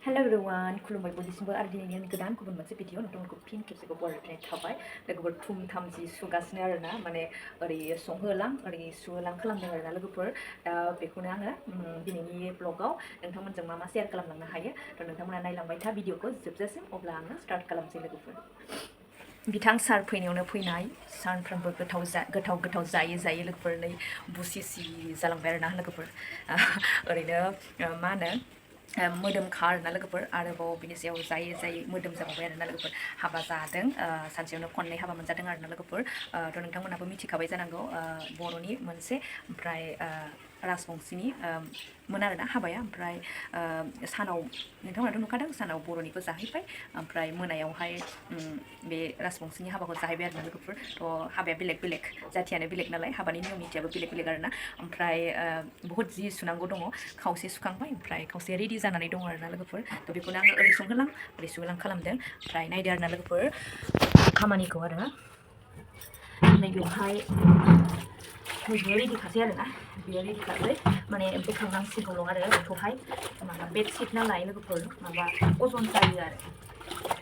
Hello everyone, खुलुमबाय बयनिसिमबो आरो दिनैनि आंनि गोदान गुबुन मोनसे भिडिअ नोंथांमोनखौ फिन खेबसेबाव बरायनाय थाबाय। लोगोफोर थुम थाम जि सुगासिनो आरोना माने ओरै संहोलां ओरै सुहोलां खालामदों आरोना लोगोफोर। दा बेखौनो आङो दिनैनि ब्लगाव नोंथांमोनजों मा मा शेयार खालामलांनो हायो थ' नोंथांमोना नायलांबाय था भिडिअखौ जोबजासिम। अब्ला आङो स्टार्ट खालामसै लोगोफोर। बिथां सार फैनायावनो फैनाय सानफ्रोमबो गोथाव जायो लोगोफोर। नै बुसिसि जालांबाय आरोना लोगोफोर। ओरैनो मा होनो मोदोम खा आरोना लोगोफोर। आरोबाव बिनि सायाव जायै मोदोम जाबावबाय आरोना लोगोफोर। हाबा जादों सानसेयावनो खननै हाबा मोनजादों आरोना लोगोफोर। थ' नोंथांमोनाबो मिथिखाबाय जानांगौ बर'नि मोनसे ओमफ्राय राजबंशिनि मोन आरोना हाबाया। ओमफ्राय सानाव नोंथांमोनाथ' नुखादों सानाव बर'निखौ जाहैबाय ओमफ्राय मोनायावहाय बे राजबंशिनि हाबाखौ जाहैबाय आरोना लोगोफोर। थ' हाबाया बेलेग जाथियानो बेलेग नालाय हाबानि नियम निथियाबो बेलेग आरोना। ओमफ्राय बहुद जि सुनांगौ दङ खावसे सुखांबाय ओमफ्राय खावसे रेडि जानानै दङ आरोना लोगोफोर। थ' बेखौनो आङो ओरै सुहोलां खालामदों। ओमफ्राय नायदो आरोना लोगोफोर खामानिखौ आरो नैबेवहाय बेयो रेडिखासै आरोना बेयो रेडिखासै माने बोखांनांसिगौल' आरो बेखौहाय माबा बेडशिट नालाय लोगोफोर माबा अजन जायो आरो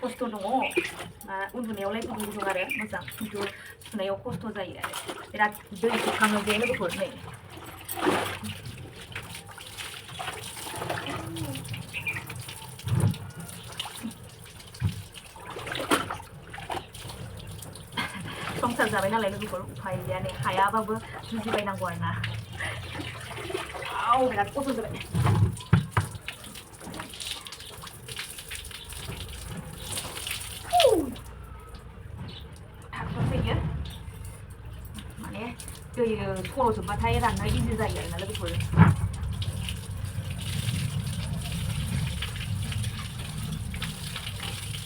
खस्थ' दङ। उन्दुनायावलाय गुदुं आरो मोजां खिन्थु सुनायाव खस्थ' जायो आरो बिराद दै बोखाङो जे लोगोफोर। नै संसार जाबाय नालाय लोगोफोर उफाय गैया नै हायाबाबो जुजिबायनांगौ आरोना। बिराद खस्थ' जाबाय। थाबसैयो माने दै सर'जोबबाथाय राननो इजि जायो आरोना लोगोफोर।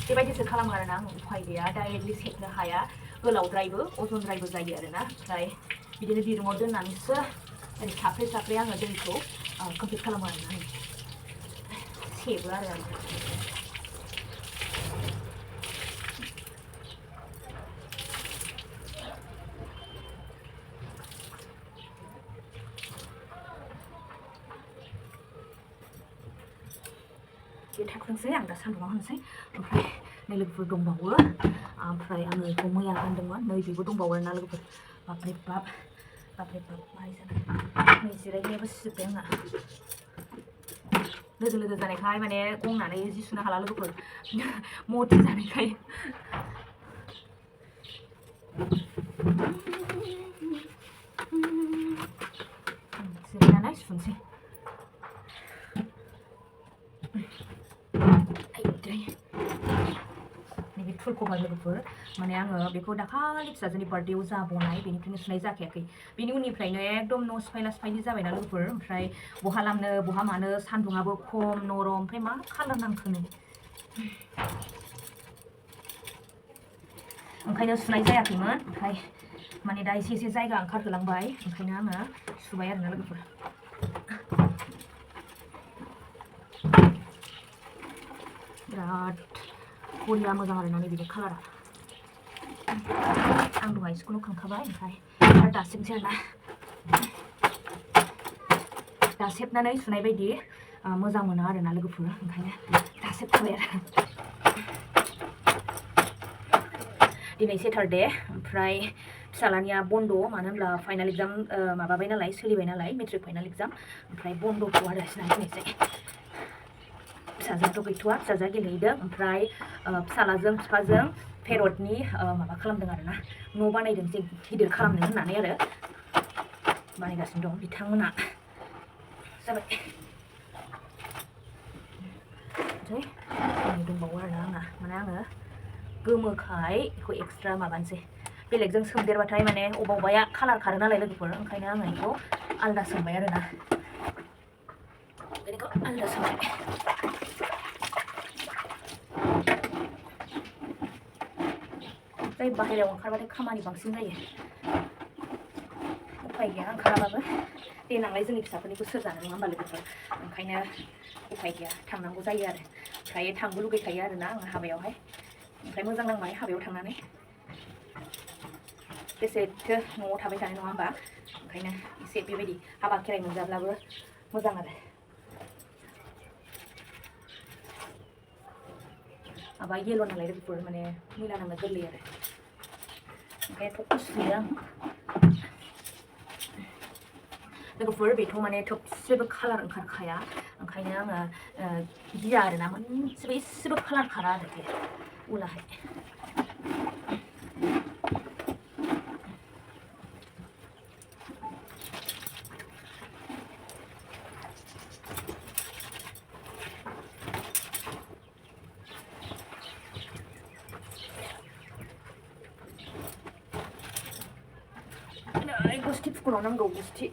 बेबायदिसो खालामो आरोना आं उफाय गैया डाइरेक्टलि सेबनो हाया गोलावद्रायबो अजनद्रायबो जायो आरोना। ओमफ्राय बिदिनो दिरुङाव दोननानैसो ओरै साफ्रे आङो दैखौ कमप्लिट खालामो आरोना सेबो आरो बे थाखोनोसै आं दा सान्दुङाव होनोसै। ओमफ्राय नै लोगोफोर दंबावो ओमफ्राय आङो बेखौ मैया गानदोंमोन नै बेबो दंबावो आरोना लोगोफोर। बापरे बाप मारै जानाय नै जिरायनायाबो सिजोब्बाय आंना लोदो जानायखाय माने गंनानै जि सुनो हाला लोगोफोर मथि जानायखाय। जिरायनानै सुनोसै। नैबे फुल कभार लोगोफोर माने आङो बेखौ दाखालि फिसाजोनि बार्थडेआव जाबावनाय बेनिफ्रायनो सुनाय जाखायाखै। बेनि उननिफ्रायनो एकदम न' सिफायला जाबायना लोगोफोर। ओमफ्राय बहा लामनो बहा मानो सान्दुङाबो खम नरम ओमफ्राय मा कालार नांखोनो ओंखायनो सुनाय जायाखैमोन। ओमफ्राय माने दा एसे जायगा ओंखारहोलांबाय ओंखायनो आङो सुबाय आरोना लोगोफोर। बिराद बरिया मोजां आरोना नैबेनि कालारा। आं दहाय स्कुलाव खांखाबाय ओमफ्राय आरो दासेबसै आरोना दासेबनानै सुनाय बायदि मोजां मोनो आरोना लोगोफोर ओंखायनो दासेबखाबाय आरो। दिनै सेटारडे ओमफ्राय फिसालानिया बन्द' मानो होनब्ला फाइनाल एग्जाम माबाबाय नालाय सोलिबाय नालाय मेट्रिक फाइनाल एग्जाम ओमफ्राय बन्द'खौ आरो दिनैसै। फिसाजोंथ' गैथ'वा फिसाजोआ गेलेहैदों ओमफ्राय फिसालाजों बिफाजों पेरटनि माबा खालामदों आरोना न' बानायदों जे गिदिर खालामनो होननानै आरो बानायगासिनो दं बिथांमोना जाबाय। ओमफ्राय दंबावो आरोना आंना माने आङो गोमोखाय बेखौ एक्सट्रा माबानोसै बेलेगजों सोमदेरबाथाय माने अबावबाया कालार खारो नालाय लोगोफोर ओंखायनो आङो बेखौ आलदा सोमबाय आरोना बेखौ आलदा सोमबाय। ओमफ्राय बाहेरायाव ओंखारबाथाय खामानि बांसिन जायो उफाय गैया ओंखाराबाबो देनांलाय जोंनि फिसाफोरनिखौ सोर जानो नङा होमबा लोगोफोर। ओंखायनो उफाय गैया थांनांगौ जायो आरो ओमफ्राय थांबो लुगैखायो आरोना आङो हाबायावहाय। ओमफ्राय मोजां नांबाय हाबायाव थांनानै बेसेथो न'आव थाबाय थानाय नङा होमबा ओंखायनो एसे बेबायदि हाबा खेराइ मोनजाब्लाबो मोजां आरो। माबा येल' नालाय लोगोफोर माने मैला नांनो गोरलै आरो ओमफ्राय थबखौ सुयो आं लोगोफोर बेथ' माने थबसेबो कालार ओंखारखाया ओंखायनो आङो गिया आरोना मोनसेबो एसेबो कालार खारा आरो बे उलाहाय गुस्थि फुकुराव नांगौ गुस्थि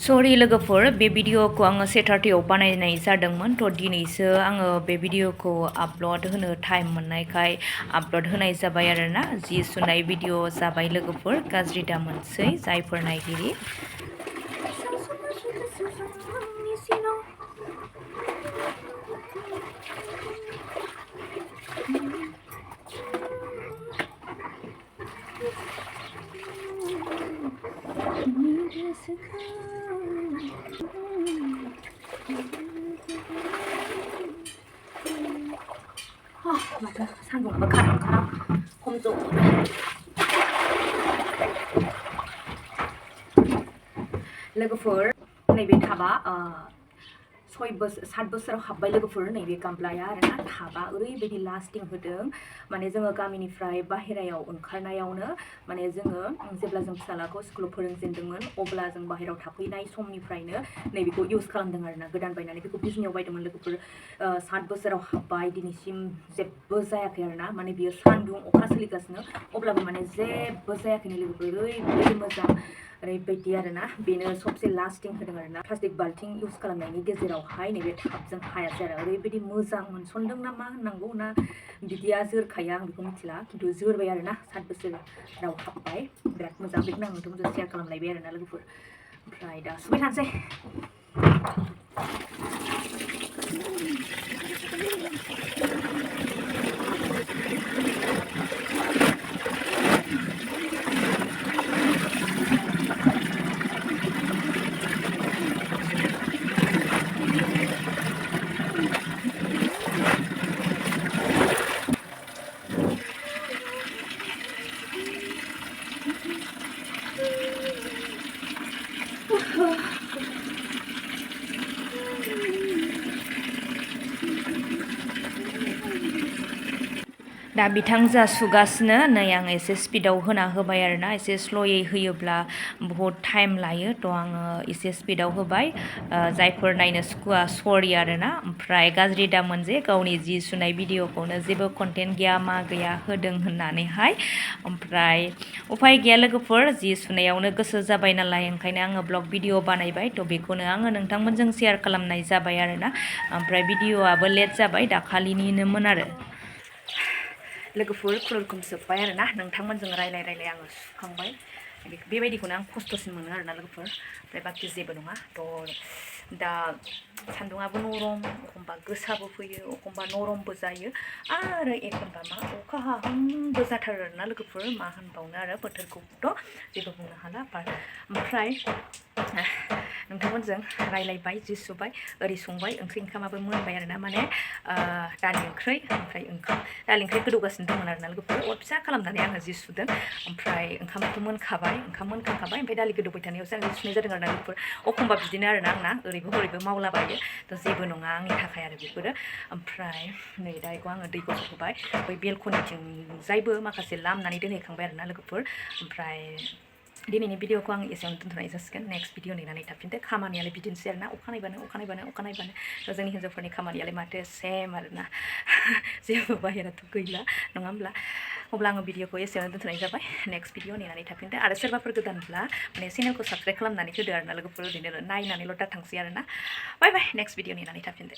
सरि लोगोफोर बे भिडिअखौ आङो सेटारडेआव बानायनाय जादोंमोन थ' दिनैसो आङो बे भिडिअखौ आपल'ड होनो टाइम मोननायखाय आपल'ड होनाय जाबाय आरोना जि सुनाय भिडिअ जाबाय लोगोफोर गाज्रि दामोनसै जायफोर नायगिरि माथो सान्दुंआबो खारां खारां हमजो लोगोफोर नैबे थाबा 7 बोसोराव हाबबाय लोगोफोर नैबे गामलाया आरोना थाबा ओरैबायदि लास्टिं होदों माने जोङो गामिनिफ्राय बाहेरायाव ओंखारनायावनो माने जोङो जेब्ला जों फिसालाखौ स्कुलाव फोरोंजेनदोंमोन अब्ला जों बाहेरायाव थाफैनाय समनिफ्रायनो नैबेखौ इउज खालामदों आरोना गोदान बायनानै बेखौ बिजनियाव बायदोंमोन लोगोफोर 7 बोसोराव हाबबाय दिनैसिम जेबो जायाखै आरोना माने बियो सान्दुं अखा सोलिगासिनो अब्लाबो माने जेबो जायाखैनो लोगोफोर ओरैबायदि मोजां ओरैबायदि आरोना बेनो सबसे लास्टिं होदों आरोना प्लास्टिक बाल्थिं इउज खालामनायनि गेजेरावहाय नैबे थाबजों हायासै आरो ओरैबायदि मोजां मोनसनदों ना मा होननांगौ ना बिदिया जोरखाया आं बेखौ मिथिला खिन्थु जोरबाय आरोना 7 बोसोराव हाबबाय बिराद मोजां बेखौनो आं नोंथांमोनजों शेयार खालामलायबाय आरोना लोगोफोर ओमफ्राय दा सुबाय थानोसै दा बिथांजोआ सुगासिनो नै आं एसे स्पिडाव होना होबाय आरोना एसे स्ल'यै होयोब्ला बहुत टाइम लायो थ' आङो एसे स्पिडाव होबाय जायफोर नायनो सुखुवा सरि आरोना ओमफ्राय गाज्रि दामोन जे गावनि जि सुनाय भिडिअखौनो जेबो कन्टेन्ट गैया मा गैया होदों होननानैहाय ओमफ्राय उफाय गैया लोगोफोर जि सुनायावनो गोसो जाबाय नालाय ओंखायनो आङो ब्लग भिडिअ बानायबाय थ' बेखौनो आङो नोंथांमोनजों शेयार खालामनाय जाबाय आरोना ओमफ्राय भिडिअआबो लेट जाबाय दाखालिनिनोमोन आरो लोगोफोर खुनुरुखुम जोब्बाय आरोना नोंथांमोनजों रायलाय आङो सुखांबाय बेबायदिखौनो आं खस्थ'सिन मोनो आरोना लोगोफोर ओमफ्राय बाखि जेबो नङा थ' दा सान्दुङाबो नरम एखमबा गोसाबो फैयो एखमबा नरमबो जायो आरो एखमबा मा अखा हाहांबो जाथारो आरोना लोगोफोर मा होनबावनो आरो बोथोरखौथ' जेबो बुंनो हाला ओमफ्राय नोंथांमोनजों रायलायबाय जि सुबाय ओरै संबाय ओंखामाबो मोनबाय आरोना माने दालि ओंख्रै ओमफ्राय ओंखाम दालि ओंख्रै गोदौगासिनो दंमोन आरोना लोगोफोर अर फिसा खालामनानै आङो जि सुदों ओमफ्राय ओंखामाथ' मोनखाबाय ओंखाम मोनखांखाबाय ओमफ्राय दालि गोदौबाय थानायावसो आं जि सुनाय जादों आरोना लोगोफोर एखमबा बिदिनो आरोना आंना ओरैबो हरैबो मावलाबायो थ' जेबो नङा आंनि थाखाय आरो बेफोरो ओमफ्राय नै दा बेखौ आङो दैखौ होबाय बै बेलकनिथिं जायबो माखासे लामनानै दोनहैखांबाय आरोना लोगोफोर ओमफ्राय दिनैनि भिडिअखौ आं एसेयावनो दोनथ'नाय जासिगोन नेक्स्ट भिडिअ नेनानै थाफिनदो खामानियालाय बिदिनोसै आरोना अखा नायबानो जोंनि हिन्जावफोरनि खामानियालाय माथो सेम आरोना जेबो बाहेराथ' गैला नङा होमब्ला अब्ला आङो भिडिअखौ एसेयावनो दोनथ'नाय जाबाय नेक्स्ट भिडिअ नेनानै थाफिनदो आरो सोरबाफोर गोदानब्ला माने चेनेलखौ साबस्क्राइब खालामनानै होदो आरोना लोगोफोर ओरैनो नायनानैल' दा थांसै आरोना बाय नेक्स्ट भिडिअ नेनानै थाफिनदो